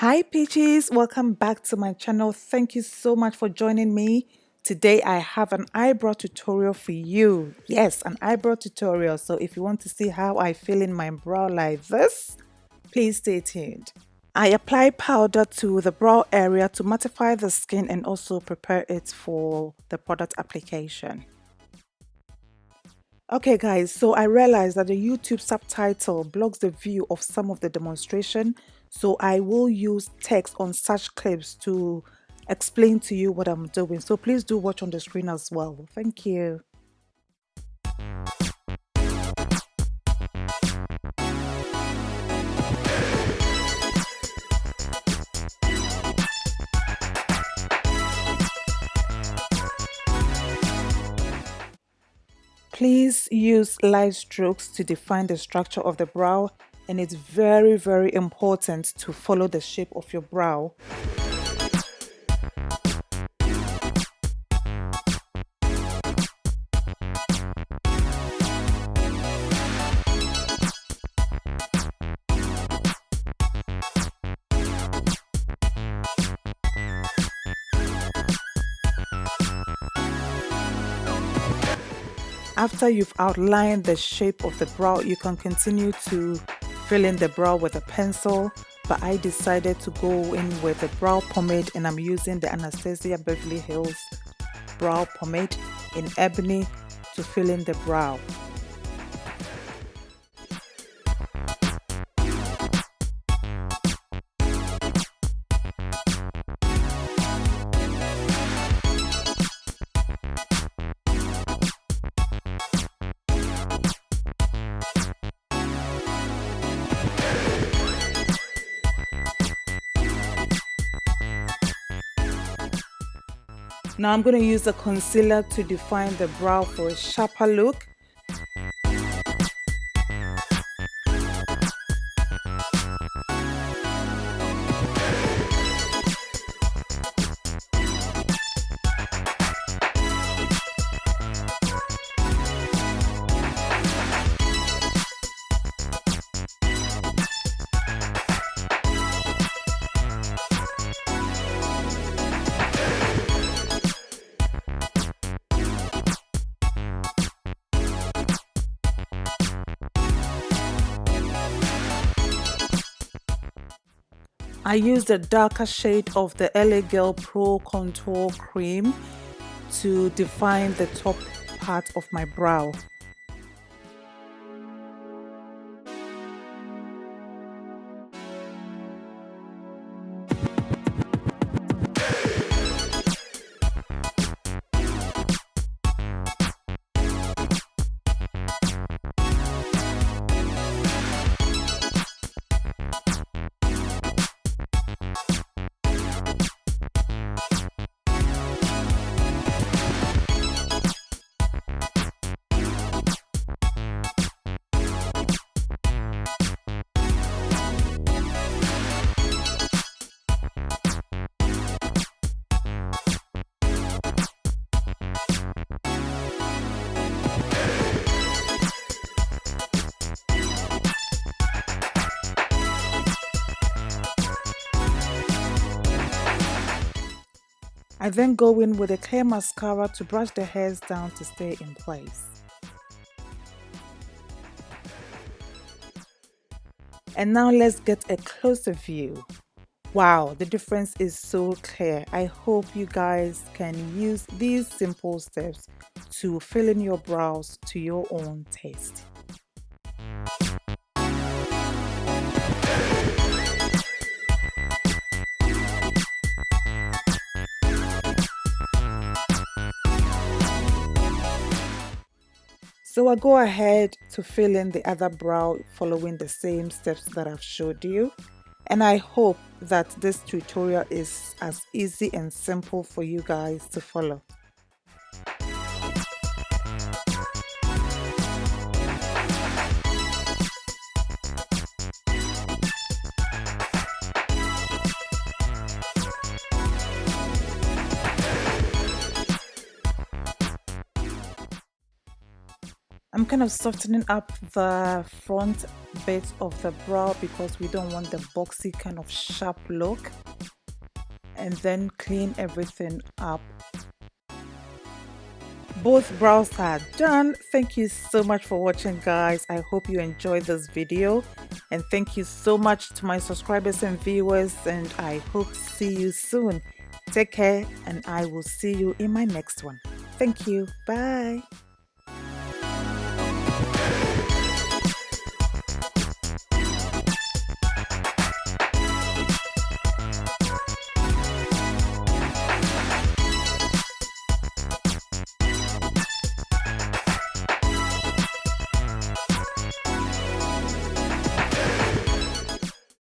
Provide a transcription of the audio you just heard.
Hi Peaches, welcome back to my channel. Thank you so much for joining me. Today I have an eyebrow tutorial for you. Yes, an eyebrow tutorial. So if you want to see how I fill in my brow like this, please stay tuned. I apply powder to the brow area to mattify the skin and also prepare it for the product application. Okay guys, so I realized that the YouTube subtitle blocks the view of some of the demonstration, so I will use text on such clips to explain to you what I'm doing. So please do watch on the screen as well. Thank you. Please use light strokes to define the structure of the brow, and it's very important to follow the shape of your brow. After you've outlined the shape of the brow, you can continue to fill in the brow with a pencil, but I decided to go in with a brow pomade, and I'm using the Anastasia Beverly Hills brow pomade in ebony to fill in the brow. Now I'm going to use a concealer to define the brow for a sharper look. I used a darker shade of the LA Girl Pro Contour Cream to define the top part of my brow. I then go in with a clear mascara to brush the hairs down to stay in place. And now let's get a closer view. Wow, the difference is so clear. I hope you guys can use these simple steps to fill in your brows to your own taste. So I go ahead to fill in the other brow following the same steps that I've showed you. And I hope that this tutorial is as easy and simple for you guys to follow. I'm kind of softening up the front bit of the brow because we don't want the boxy kind of sharp look, and then clean everything up. Both brows are done. Thank you so much for watching, guys. I hope you enjoyed this video, and thank you so much to my subscribers and viewers, and I hope to see you soon. Take care, and I will see you in my next one. Thank you. Bye.